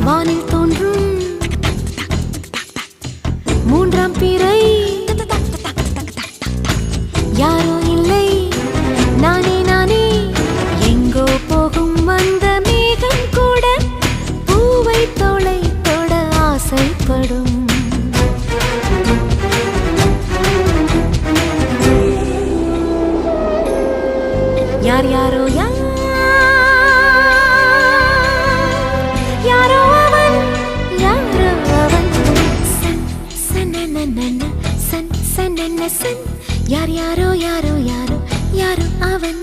வானில் தோன்றும் மூன்றாம் பிறை யாரோ இல்லை நானே நானே எங்கோ போகும் அந்த மேகம் கூட பூவை தோளை தொட ஆசைப்படும் யார் யாரோ யாரோ அவன் யாரோ அவன் சன் சனனனன சன் சனன சன் யார் யாரோ யாரோ யாரோ யாரோ அவன்